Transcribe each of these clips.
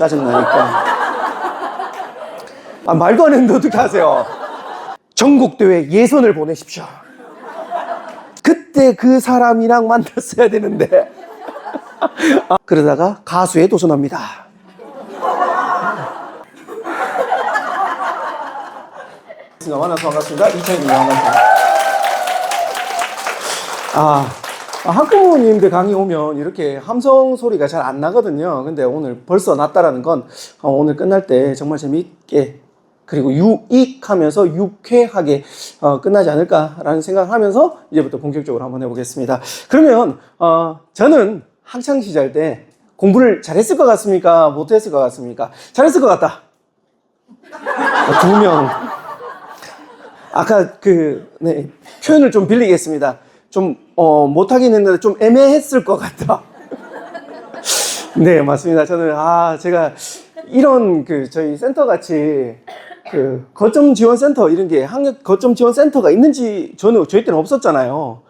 짜증나니까. 아, 말도 안 했는데 어떻게 하세요? 전국대회 예선을 보내십시오. 그때 그 사람이랑 만났어야 되는데. 그러다가 가수에 도전합니다. 만나서 반갑습니다. 이찬입니다. 반갑습니다. 학부모님들 강의 오면 이렇게 함성 소리가 잘 안 나거든요. 근데 오늘 벌써 났다라는 건 오늘 끝날 때 정말 재미있게 그리고 유익하면서 유쾌하게 끝나지 않을까라는 생각을 하면서 이제부터 본격적으로 한번 해보겠습니다. 그러면 저는 학창시절 때 공부를 잘했을 것 같습니까? 못했을 것 같습니까? 잘했을 것 같다. 2명. 아까 표현을 좀 빌리겠습니다. 좀 못하긴 했는데 좀 애매했을 것 같다. 네, 맞습니다. 저는 제가 이런 저희 센터 같이 거점 지원 센터 이런 게 학력 거점 지원 센터가 있는지 저희 때는 없었잖아요.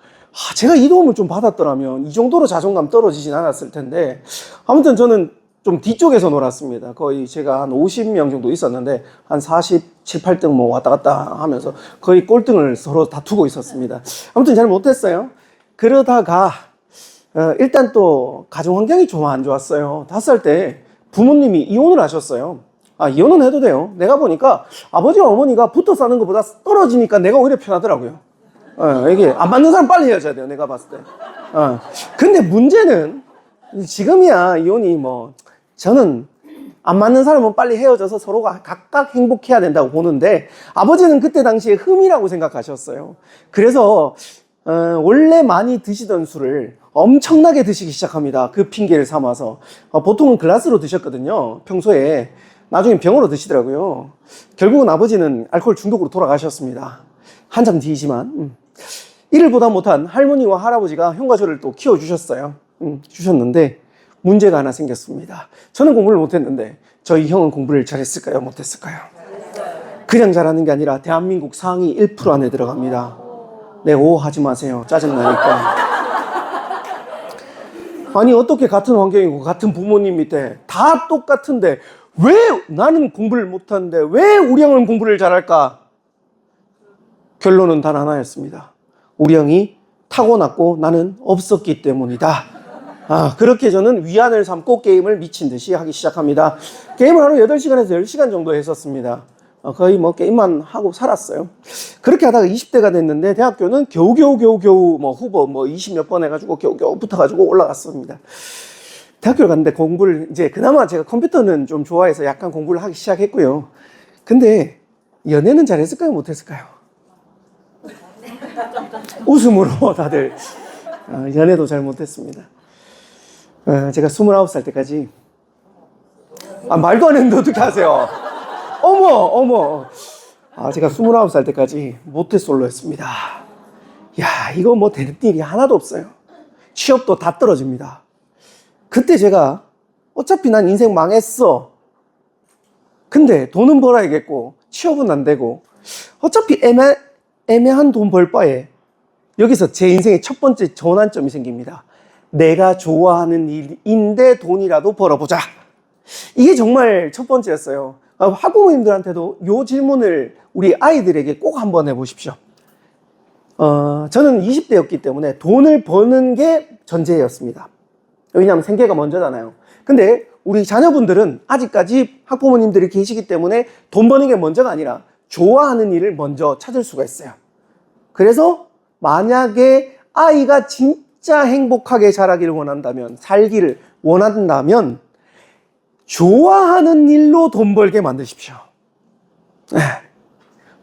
제가 이 도움을 좀 받았더라면 이 정도로 자존감 떨어지진 않았을 텐데, 아무튼 저는 좀 뒤쪽에서 놀았습니다. 거의 제가 한 50명 정도 있었는데 한 47, 8등 뭐 왔다 갔다 하면서 거의 꼴등을 서로 다투고 있었습니다. 아무튼 잘 못했어요. 그러다가 일단 또 가정 환경이 좀 안 좋았어요. 5살 때 부모님이 이혼을 하셨어요. 이혼은 해도 돼요. 내가 보니까 아버지와 어머니가 붙어 사는 것보다 떨어지니까 내가 오히려 편하더라고요. 이게 안 맞는 사람 빨리 헤어져야 돼요. 내가 봤을 때. 근데 문제는 지금이야 이혼이 저는 안 맞는 사람은 빨리 헤어져서 서로가 각각 행복해야 된다고 보는데, 아버지는 그때 당시에 흠이라고 생각하셨어요. 그래서 원래 많이 드시던 술을 엄청나게 드시기 시작합니다. 그 핑계를 삼아서. 보통은 글라스로 드셨거든요. 평소에. 나중에 병으로 드시더라고요. 결국은 아버지는 알코올 중독으로 돌아가셨습니다. 한참 뒤지만. 이를 보다 못한 할머니와 할아버지가 형과 저를 또 키워주셨어요. 주셨는데 문제가 하나 생겼습니다. 저는 공부를 못했는데 저희 형은 공부를 잘했을까요? 못했을까요? 그냥 잘하는 게 아니라 대한민국 상위 1% 안에 들어갑니다. 네, 하지 마세요. 짜증나니까. 아니, 어떻게 같은 환경이고 같은 부모님 밑에 다 똑같은데 왜 나는 공부를 못하는데 왜 우리 형은 공부를 잘할까? 결론은 단 하나였습니다. 우리 형이 타고났고 나는 없었기 때문이다. 그렇게 저는 위안을 삼고 게임을 미친 듯이 하기 시작합니다. 게임을 하루 8시간에서 10시간 정도 했었습니다. 거의 게임만 하고 살았어요. 그렇게 하다가 20대가 됐는데 대학교는 겨우겨우 후보 20몇 번 해가지고 겨우겨우 붙어가지고 올라갔습니다. 대학교를 갔는데 공부를 이제 그나마 제가 컴퓨터는 좀 좋아해서 약간 공부를 하기 시작했고요. 근데 연애는 잘했을까요? 못했을까요? 웃음으로 다들 연애도 잘 못했습니다. 제가 29살 때까지 말도 안 했는데 어떻게 하세요? 어머 제가 29살 때까지 모태솔로였습니다. 이거 되는 일이 하나도 없어요. 취업도 다 떨어집니다. 그때 제가 어차피 난 인생 망했어. 근데 돈은 벌어야겠고 취업은 안 되고 어차피 애매한 돈 벌 바에 여기서 제 인생의 첫 번째 전환점이 생깁니다. 내가 좋아하는 일인데 돈이라도 벌어보자. 이게 정말 첫 번째였어요. 학부모님들한테도 이 질문을 우리 아이들에게 꼭 한번 해보십시오. 저는 20대였기 때문에 돈을 버는 게 전제였습니다. 왜냐하면 생계가 먼저잖아요. 근데 우리 자녀분들은 아직까지 학부모님들이 계시기 때문에 돈 버는 게 먼저가 아니라 좋아하는 일을 먼저 찾을 수가 있어요. 그래서 만약에 아이가 진짜 행복하게 자라기를 원한다면, 살기를 원한다면 좋아하는 일로 돈 벌게 만드십시오.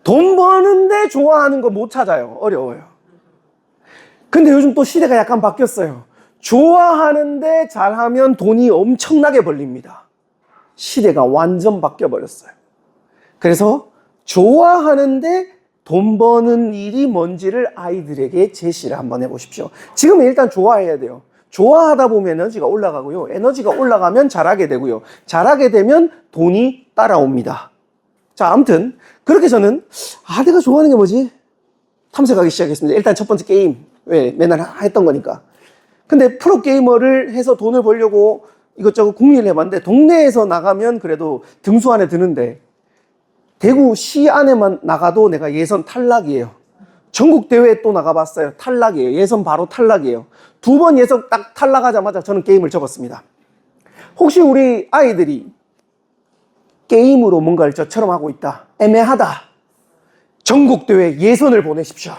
돈 버는데 좋아하는 거 못 찾아요. 어려워요. 근데 요즘 또 시대가 약간 바뀌었어요. 좋아하는데 잘하면 돈이 엄청나게 벌립니다. 시대가 완전 바뀌어버렸어요. 그래서 좋아하는데 돈 버는 일이 뭔지를 아이들에게 제시를 한번 해보십시오. 지금 일단 좋아해야 돼요. 좋아하다 보면 에너지가 올라가고요. 에너지가 올라가면 잘하게 되고요. 잘하게 되면 돈이 따라옵니다. 자, 아무튼 그렇게 저는 내가 좋아하는 게 뭐지? 탐색하기 시작했습니다. 일단 첫 번째 게임. 왜? 맨날 했던 거니까. 근데 프로게이머를 해서 돈을 벌려고 이것저것 궁리를 해봤는데 동네에서 나가면 그래도 등수 안에 드는데 대구시 안에만 나가도 내가 예선 탈락이에요. 전국 대회에 또 나가봤어요. 탈락이에요. 예선 바로 탈락이에요. 2번 예선 딱 탈락하자마자 저는 게임을 접었습니다. 혹시 우리 아이들이 게임으로 뭔가를 저처럼 하고 있다, 애매하다, 전국 대회 예선을 보내십시오.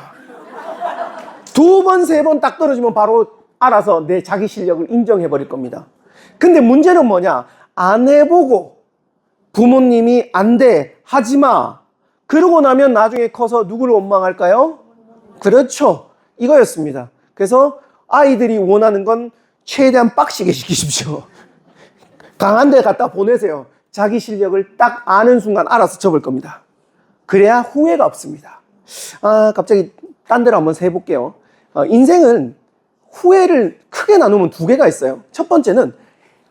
2번, 3번 딱 떨어지면 바로 알아서 내 자기 실력을 인정해 버릴 겁니다. 근데 문제는 뭐냐? 안 해보고 부모님이 안 돼, 하지 마, 그러고 나면 나중에 커서 누구를 원망할까요? 그렇죠. 이거였습니다. 그래서 아이들이 원하는 건 최대한 빡시게 시키십시오. 강한 데 갖다 보내세요. 자기 실력을 딱 아는 순간 알아서 접을 겁니다. 그래야 후회가 없습니다. 갑자기 딴 데로 한번 해볼게요. 인생은 후회를 크게 나누면 2개가 있어요. 첫 번째는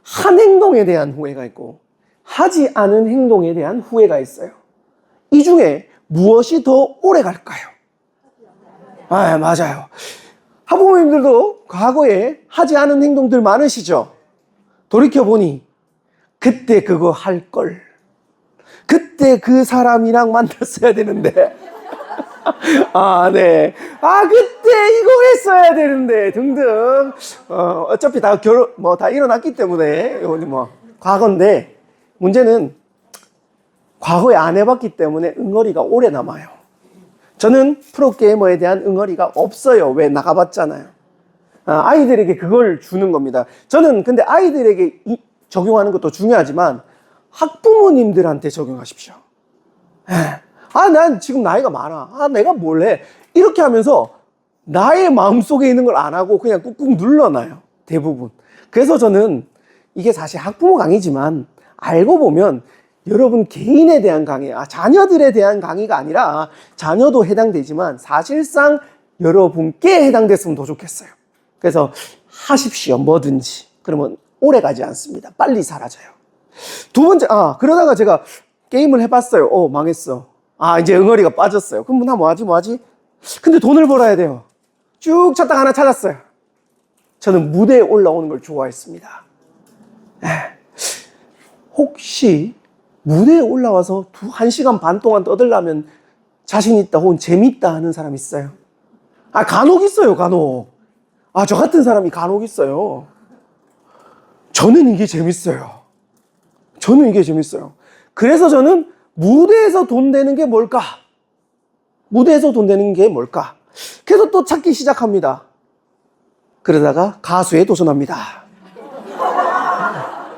한 행동에 대한 후회가 있고 하지 않은 행동에 대한 후회가 있어요. 이 중에 무엇이 더 오래 갈까요? 맞아요. 학부모님들도 과거에 하지 않은 행동들 많으시죠? 돌이켜보니 그때 그거 할 걸, 그때 그 사람이랑 만났어야 되는데 네. 그때 이거 했어야 되는데 등등. 어차피 다 다 일어났기 때문에 이건 뭐 과거인데, 문제는 과거에 안 해봤기 때문에 응어리가 오래 남아요. 저는 프로게이머에 대한 응어리가 없어요. 왜? 나가봤잖아요. 아이들에게 그걸 주는 겁니다. 저는 근데 아이들에게 적용하는 것도 중요하지만 학부모님들한테 적용하십시오. 난 지금 나이가 많아. 내가 뭘 해? 이렇게 하면서 나의 마음속에 있는 걸 안 하고 그냥 꾹꾹 눌러놔요. 대부분. 그래서 저는 이게 사실 학부모 강의지만 알고 보면 여러분 개인에 대한 강의, 자녀들에 대한 강의가 아니라 자녀도 해당되지만 사실상 여러분께 해당됐으면 더 좋겠어요. 그래서 하십시오. 뭐든지. 그러면 오래 가지 않습니다. 빨리 사라져요. 2번째, 그러다가 제가 게임을 해봤어요. 망했어. 이제 응어리가 빠졌어요. 그럼 나 뭐하지? 근데 돈을 벌어야 돼요. 쭉 찾다가 하나 찾았어요. 저는 무대에 올라오는 걸 좋아했습니다. 혹시 무대에 올라와서 1시간 반 동안 떠들려면 자신 있다 혹은 재밌다 하는 사람 있어요? 간혹 있어요, 간혹. 저 같은 사람이 간혹 있어요. 저는 이게 재밌어요. 그래서 저는 무대에서 돈 되는 게 뭘까? 그래서 또 찾기 시작합니다. 그러다가 가수에 도전합니다.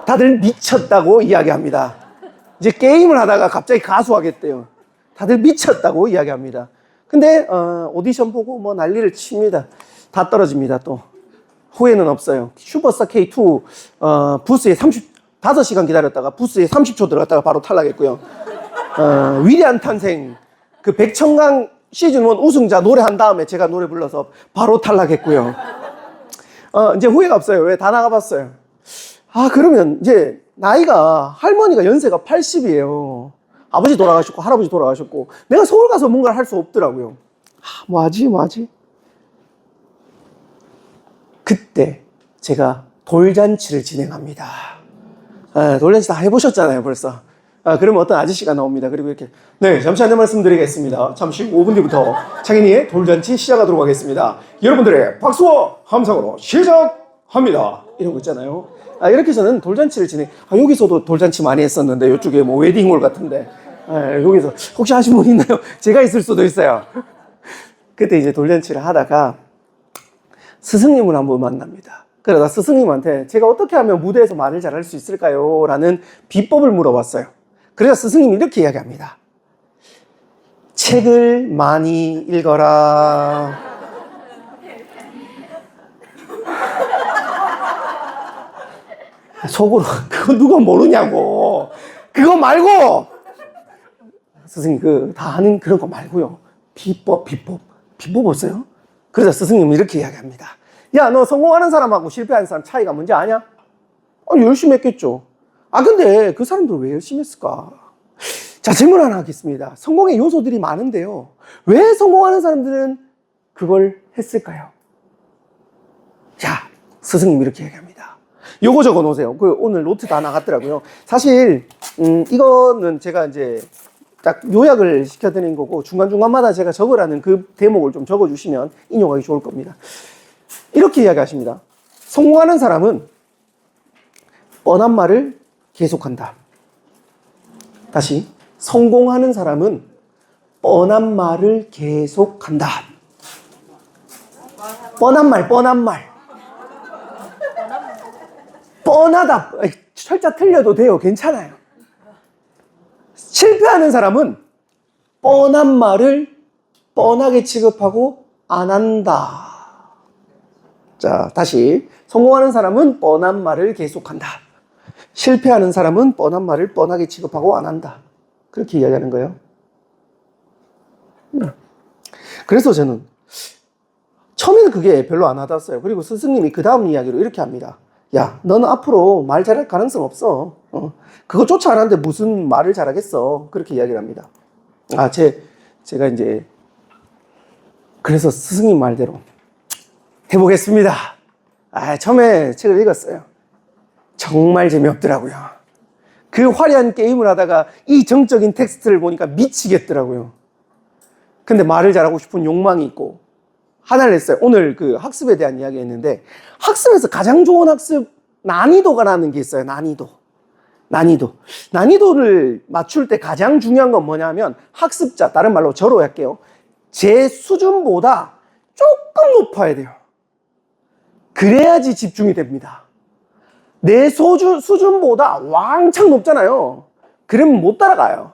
다들 미쳤다고 이야기합니다. 이제 게임을 하다가 갑자기 가수 하겠대요. 다들 미쳤다고 이야기합니다. 근데 오디션 보고 뭐 난리를 칩니다. 다 떨어집니다. 또 후회는 없어요. 슈퍼스타 K2 부스에 5시간 기다렸다가 부스에 30초 들어갔다가 바로 탈락했고요. 위대한 탄생 그 백천강 시즌 1 우승자 노래한 다음에 제가 노래 불러서 바로 탈락했고요. 이제 후회가 없어요. 왜? 다 나가봤어요. 그러면 이제 나이가, 할머니가 연세가 80이에요. 아버지 돌아가셨고 할아버지 돌아가셨고 내가 서울 가서 뭔가를 할 수 없더라고요. 뭐하지? 그때 제가 돌잔치를 진행합니다. 돌잔치 다 해보셨잖아요, 벌써. 그러면 어떤 아저씨가 나옵니다. 그리고 이렇게, 네, 잠시 안내 말씀드리겠습니다. 잠시 5분 뒤부터 창현이의 돌잔치 시작하도록 하겠습니다. 여러분들의 박수와 함성으로 시작합니다. 이런 거 있잖아요. 이렇게 저는 돌잔치를 여기서도 돌잔치 많이 했었는데, 이쪽에 뭐 웨딩홀 같은데, 여기서 혹시 하신 분 있나요? 제가 있을 수도 있어요. 그때 이제 돌잔치를 하다가 스승님을 한번 만납니다. 그러다 스승님한테 제가 어떻게 하면 무대에서 말을 잘할 수 있을까요? 라는 비법을 물어봤어요. 그래서 스승님이 이렇게 이야기합니다. 책을 많이 읽어라. 속으로 그거 누가 모르냐고. 그거 말고 스승님 다 하는 그런 거 말고요. 비법 없어요? 그래서 스승님은 이렇게 이야기합니다. 야, 너 성공하는 사람하고 실패하는 사람 차이가 뭔지 아냐? 열심히 했겠죠. 근데 그 사람들은 왜 열심히 했을까? 자, 질문 하나 하겠습니다. 성공의 요소들이 많은데요. 왜 성공하는 사람들은 그걸 했을까요? 자, 스승님이 이렇게 얘기합니다. 요거 적어 놓으세요. 그 오늘 노트 다 나갔더라고요. 사실 이거는 제가 이제 딱 요약을 시켜드린 거고 중간중간마다 제가 적으라는 그 대목을 좀 적어주시면 인용하기 좋을 겁니다. 이렇게 이야기하십니다. 성공하는 사람은 뻔한 말을 계속한다. 다시, 성공하는 사람은 뻔한 말을 계속한다. 뻔한 말. 뻔하다. 철자 틀려도 돼요. 괜찮아요. 실패하는 사람은 뻔한 말을 뻔하게 취급하고 안 한다. 자, 다시. 성공하는 사람은 뻔한 말을 계속한다. 실패하는 사람은 뻔한 말을 뻔하게 취급하고 안 한다. 그렇게 이야기하는 거예요. 그래서 저는 처음에는 그게 별로 안 와닿았어요. 그리고 스승님이 그 다음 이야기로 이렇게 합니다. 야, 너는 앞으로 말 잘할 가능성 없어. 그거조차 안 하는데 무슨 말을 잘하겠어. 그렇게 이야기를 합니다. 제가 이제 그래서 스승님 말대로 해보겠습니다. 처음에 책을 읽었어요. 정말 재미없더라고요. 그 화려한 게임을 하다가 이 정적인 텍스트를 보니까 미치겠더라고요. 근데 말을 잘하고 싶은 욕망이 있고 하나를 했어요. 오늘 그 학습에 대한 이야기 했는데 학습에서 가장 좋은 학습 난이도가라는 게 있어요. 난이도를 맞출 때 가장 중요한 건 뭐냐면 학습자, 다른 말로 저로 할게요. 제 수준보다 조금 높아야 돼요. 그래야지 집중이 됩니다. 내 수준보다 왕창 높잖아요. 그러면 못 따라가요.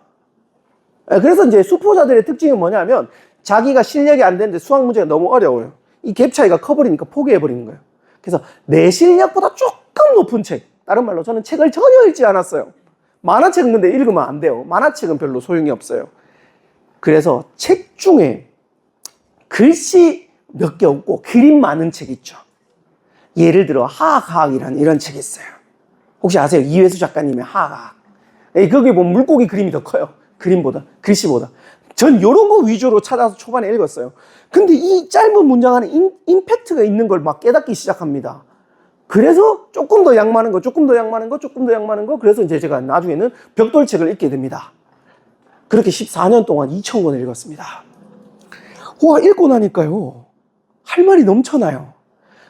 그래서 이제 수포자들의 특징이 뭐냐면 자기가 실력이 안 되는데 수학 문제가 너무 어려워요. 이 갭 차이가 커버리니까 포기해버리는 거예요. 그래서 내 실력보다 조금 높은 책, 다른 말로 저는 책을 전혀 읽지 않았어요. 만화책은 근데 읽으면 안 돼요. 만화책은 별로 소용이 없어요. 그래서 책 중에 글씨 몇 개 없고 그림 많은 책 있죠. 예를 들어 하학이라는 이런 책이 있어요. 혹시 아세요? 이회수 작가님의 하학. 거기 보면 물고기 그림이 더 커요. 그림보다, 글씨보다. 전 이런 거 위주로 찾아서 초반에 읽었어요. 근데 이 짧은 문장 안에 임팩트가 있는 걸 막 깨닫기 시작합니다. 그래서 조금 더 양 많은 거. 그래서 이제 제가 나중에는 벽돌책을 읽게 됩니다. 그렇게 14년 동안 2,000권을 읽었습니다. 와, 읽고 나니까요. 할 말이 넘쳐나요.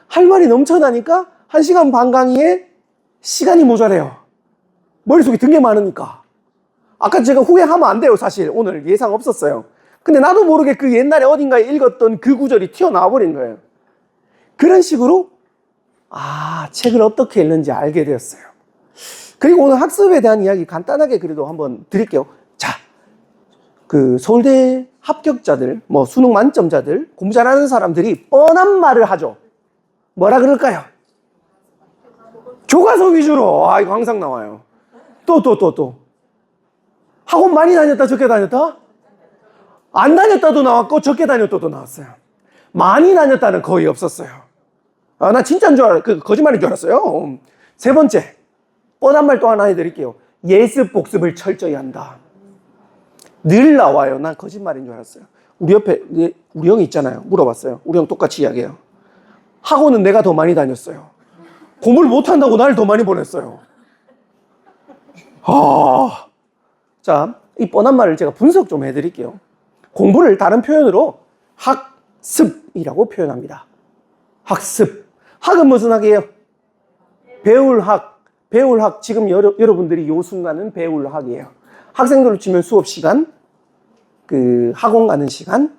할 말이 넘쳐나니까 1시간 반 강의에 시간이 모자래요. 머릿속에 든 게 많으니까. 아까 제가 후회하면 안 돼요, 사실. 오늘 예상 없었어요. 근데 나도 모르게 그 옛날에 어딘가에 읽었던 그 구절이 튀어나와 버린 거예요. 그런 식으로 책을 어떻게 읽는지 알게 되었어요. 그리고 오늘 학습에 대한 이야기 간단하게 그래도 한번 드릴게요. 자, 그 서울대 합격자들, 수능 만점자들, 공부 잘하는 사람들이 뻔한 말을 하죠. 뭐라 그럴까요? 교과서 위주로. 이거 항상 나와요. 또. 학원 많이 다녔다, 적게 다녔다? 안 다녔다도 나왔고, 적게 다녔다도 나왔어요. 많이 다녔다는 거의 없었어요. 나 진짜인 줄 거짓말인 줄 알았어요. 세 번째, 뻔한 말 또 하나 해드릴게요. 예습 복습을 철저히 한다. 늘 나와요. 난 거짓말인 줄 알았어요. 우리 옆에 우리 형이 있잖아요. 물어봤어요. 우리 형 똑같이 이야기해요. 학원은 내가 더 많이 다녔어요. 공부를 못한다고 날 더 많이 보냈어요. 자, 이 뻔한 말을 제가 분석 좀 해드릴게요. 공부를 다른 표현으로 학습이라고 표현합니다. 학습. 학은 무슨 학이에요? 배울 학. 지금 여러분들이 요 순간은 배울 학이에요. 학생들로 치면 수업 시간, 그 학원 가는 시간,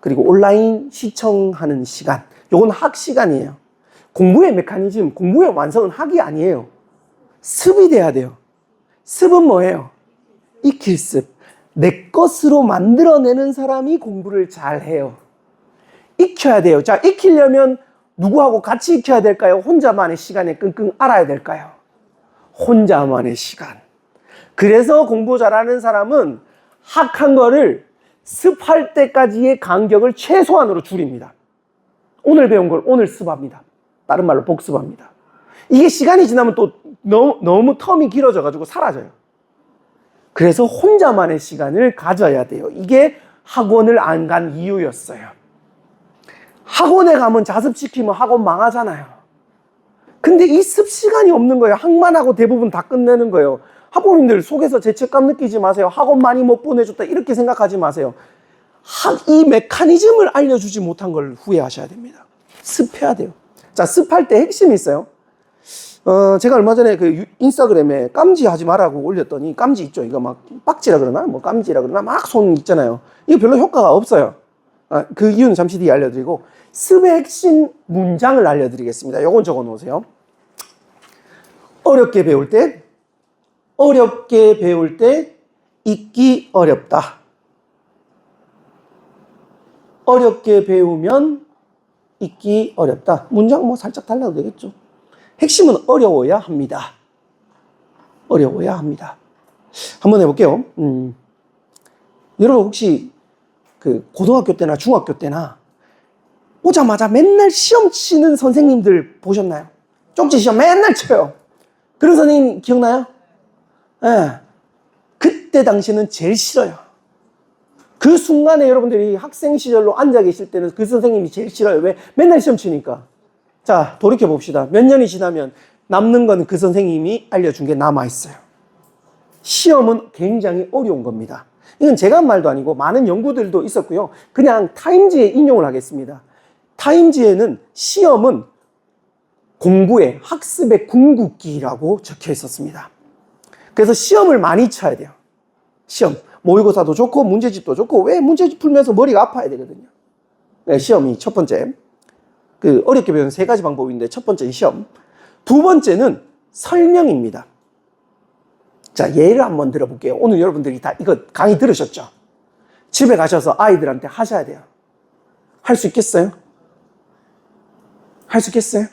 그리고 온라인 시청하는 시간. 요건 학 시간이에요. 공부의 메커니즘, 공부의 완성은 학이 아니에요. 습이 돼야 돼요. 습은 뭐예요? 익힐습. 내 것으로 만들어내는 사람이 공부를 잘해요. 익혀야 돼요. 자, 익히려면 누구하고 같이 익혀야 될까요? 혼자만의 시간에 끙끙 앓아야 될까요? 혼자만의 시간. 그래서 공부 잘하는 사람은 학한 거를 습할 때까지의 간격을 최소한으로 줄입니다. 오늘 배운 걸 오늘 습합니다. 다른 말로 복습합니다. 이게 시간이 지나면 또 너무 텀이 길어져가지고 사라져요. 그래서 혼자만의 시간을 가져야 돼요. 이게 학원을 안 간 이유였어요. 학원에 가면 자습시키면 학원 망하잖아요. 근데 이 습시간이 없는 거예요. 학만하고 대부분 다 끝내는 거예요. 학부모님들 속에서 죄책감 느끼지 마세요. 학원 많이 못 보내줬다 이렇게 생각하지 마세요. 이 메커니즘을 알려주지 못한 걸 후회하셔야 됩니다. 습해야 돼요. 자, 습할 때 핵심이 있어요. 제가 얼마 전에 그 인스타그램에 깜지 하지 말라고 올렸더니, 깜지 있죠? 이거 막 빡지라 그러나? 뭐 깜지라 그러나? 막 손 있잖아요. 이거 별로 효과가 없어요. 그 이유는 잠시 뒤에 알려드리고, 습의 핵심 문장을 알려드리겠습니다. 요건 적어 놓으세요. 어렵게 배울 때 잊기 어렵다. 어렵게 배우면 잊기 어렵다. 문장 뭐 살짝 달라도 되겠죠. 핵심은 어려워야 합니다. 어려워야 합니다. 한번 해볼게요. 여러분 혹시 그 고등학교 때나 중학교 때나 오자마자 맨날 시험 치는 선생님들 보셨나요? 쪽지 시험 맨날 쳐요. 그런 선생님 기억나요? 네. 그때 당시는 제일 싫어요. 그 순간에 여러분들이 학생 시절로 앉아 계실 때는 그 선생님이 제일 싫어요. 왜? 맨날 시험 치니까. 자, 돌이켜 봅시다. 몇 년이 지나면 남는 건 그 선생님이 알려준 게 남아있어요. 시험은 굉장히 어려운 겁니다. 이건 제가 한 말도 아니고 많은 연구들도 있었고요. 그냥 타임지에 인용을 하겠습니다. 타임지에는 시험은 공부의 학습의 궁극기라고 적혀 있었습니다. 그래서 시험을 많이 쳐야 돼요. 시험. 모의고사도 좋고 문제집도 좋고 왜 문제집 풀면서 머리가 아파야 되거든요. 네, 시험이 첫 번째. 그 어렵게 배우는 세 가지 방법인데 첫 번째는 시험. 두 번째는 설명입니다. 자, 예를 한번 들어볼게요. 오늘 여러분들이 다 이거 강의 들으셨죠? 집에 가셔서 아이들한테 하셔야 돼요. 할 수 있겠어요? 할 수 있겠어요?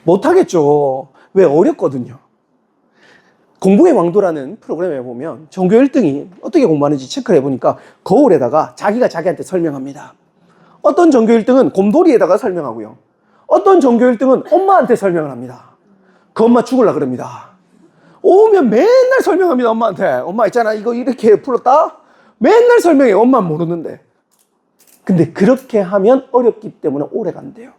못하겠죠. 왜? 어렵거든요. 공부의 왕도라는 프로그램에 보면 전교 1등이 어떻게 공부하는지 체크를 해보니까 거울에다가 자기가 자기한테 설명합니다. 어떤 전교 1등은 곰돌이에다가 설명하고요. 어떤 전교 1등은 엄마한테 설명을 합니다. 그 엄마 죽으려 그럽니다. 오면 맨날 설명합니다. 엄마한테. 엄마 있잖아 이거 이렇게 풀었다? 맨날 설명해. 엄마는 모르는데. 근데 그렇게 하면 어렵기 때문에 오래 간대요.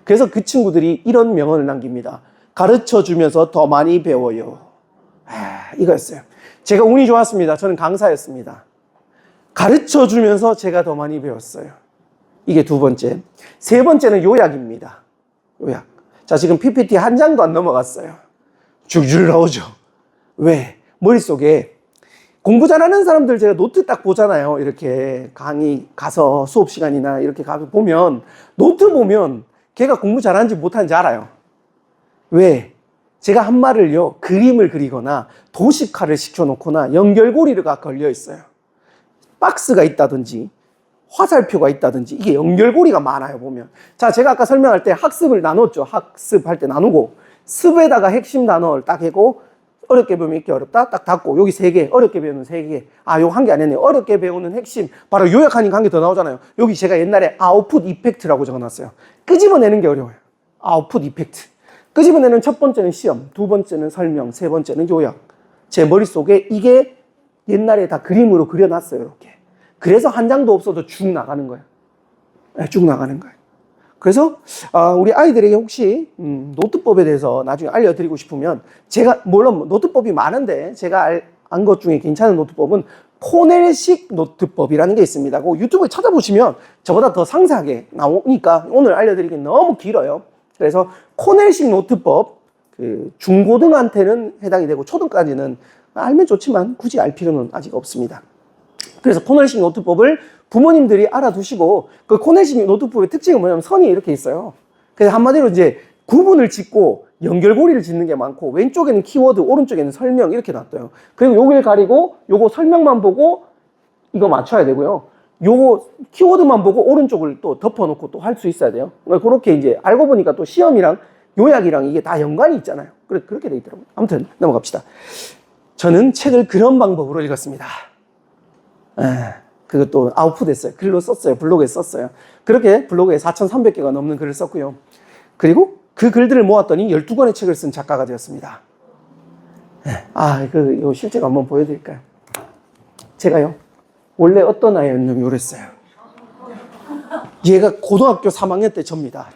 그래서 그 친구들이 이런 명언을 남깁니다. 가르쳐주면서 더 많이 배워요. 이거였어요. 제가 운이 좋았습니다. 저는 강사였습니다. 가르쳐주면서 제가 더 많이 배웠어요. 이게 두 번째. 세 번째는 요약입니다. 요약. 자, 지금 PPT 한 장도 안 넘어갔어요. 줄줄 나오죠. 왜? 머릿속에 공부 잘하는 사람들 제가 노트 딱 보잖아요. 이렇게 강의 가서 수업 시간이나 이렇게 가서 보면 노트 보면 걔가 공부 잘하는지 못하는지 알아요. 왜? 제가 한 말을요, 그림을 그리거나 도식화를 시켜놓거나 연결고리가 걸려 있어요. 박스가 있다든지 화살표가 있다든지 이게 연결고리가 많아요, 보면. 자, 제가 아까 설명할 때 학습을 나눴죠. 학습할 때 나누고 습에다가 핵심 단어를 딱 하고 어렵게 배우면 읽기 어렵다 딱 닫고 여기 3개, 어렵게 배우는 3개. 아, 요거 한 개 안 했네요. 어렵게 배우는 핵심. 바로 요약하니까 한 개 더 나오잖아요. 여기 제가 옛날에 아웃풋 이펙트라고 적어놨어요. 끄집어내는 게 어려워요. 아웃풋 이펙트. 끄집어내는 첫 번째는 시험, 두 번째는 설명, 세 번째는 요약. 제 머릿속에 이게 옛날에 다 그림으로 그려놨어요, 이렇게. 그래서 한 장도 없어도 쭉 나가는 거예요. 네, 쭉 나가는 거예요. 그래서 우리 아이들에게 혹시 노트법에 대해서 나중에 알려드리고 싶으면 제가 물론 노트법이 많은데 제가 안 것 중에 괜찮은 노트법은 코넬식 노트법이라는 게 있습니다. 그 유튜브에 찾아보시면 저보다 더 상세하게 나오니까 오늘 알려드리긴 너무 길어요. 그래서 코넬식 노트법, 그 중고등한테는 해당이 되고 초등까지는 알면 좋지만 굳이 알 필요는 아직 없습니다. 그래서 코넬식 노트법을 부모님들이 알아두시고 그 코넬식 노트법의 특징은 뭐냐면 선이 이렇게 있어요. 그래서 한마디로 이제 구분을 짓고 연결고리를 짓는 게 많고 왼쪽에는 키워드, 오른쪽에는 설명 이렇게 놔둬요. 그리고 여기를 가리고 요거 설명만 보고 이거 맞춰야 되고요. 요거 키워드만 보고 오른쪽을 또 덮어놓고 또 할 수 있어야 돼요. 그렇게 이제 알고 보니까 또 시험이랑 요약이랑 이게 다 연관이 있잖아요. 그렇게 돼 있더라고요. 아무튼 넘어갑시다. 저는 책을 그런 방법으로 읽었습니다. 그것도 아웃풋했어요. 글로 썼어요. 블로그에 썼어요. 그렇게 블로그에 4,300개가 넘는 글을 썼고요. 그리고 그 글들을 모았더니 12권의 책을 쓴 작가가 되었습니다. 요 실제로 한번 보여드릴까요? 제가요, 원래 어떤 아이였냐면 이랬어요. 얘가 고등학교 3학년 때 접니다.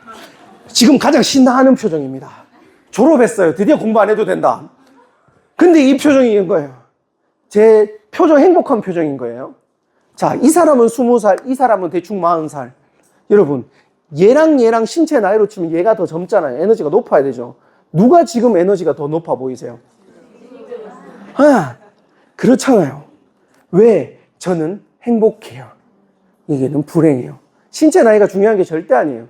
지금 가장 신나하는 표정입니다. 졸업했어요. 드디어 공부 안 해도 된다. 근데 이 표정인 거예요. 제 표정, 행복한 표정인 거예요. 자, 이 사람은 20살, 이 사람은 대충 40살. 여러분, 얘랑 신체 나이로 치면 얘가 더 젊잖아요. 에너지가 높아야 되죠. 누가 지금 에너지가 더 높아 보이세요? 아, 그렇잖아요. 왜? 저는 행복해요. 얘는 불행해요. 신체 나이가 중요한 게 절대 아니에요.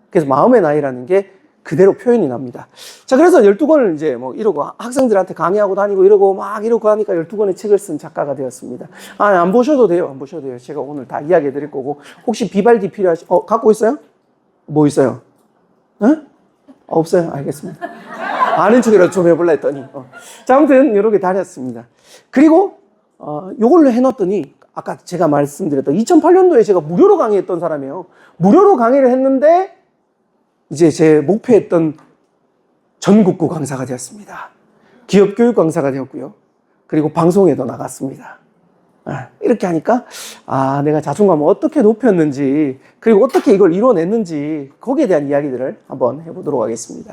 그래서 마음의 나이라는 게 그대로 표현이 납니다. 자, 그래서 12권을 이제 뭐 이러고 학생들한테 강의하고 다니고 이러고 막 이러고 하니까 12권의 책을 쓴 작가가 되었습니다. 아, 안 보셔도 돼요. 안 보셔도 돼요. 제가 오늘 다 이야기해 드릴 거고. 혹시 비발디 갖고 있어요? 뭐 있어요? 응? 없어요? 알겠습니다. 아는 척이라도 좀 해볼라 했더니. 자, 아무튼 이렇게 다녔습니다. 그리고, 요걸로 해놨더니, 아까 제가 말씀드렸던 2008년도에 제가 무료로 강의했던 사람이에요. 무료로 강의를 했는데, 이제 제 목표했던 전국구 강사가 되었습니다. 기업교육 강사가 되었고요. 그리고 방송에도 나갔습니다. 이렇게 하니까 내가 자존감을 어떻게 높였는지 그리고 어떻게 이걸 이뤄냈는지 거기에 대한 이야기들을 한번 해보도록 하겠습니다.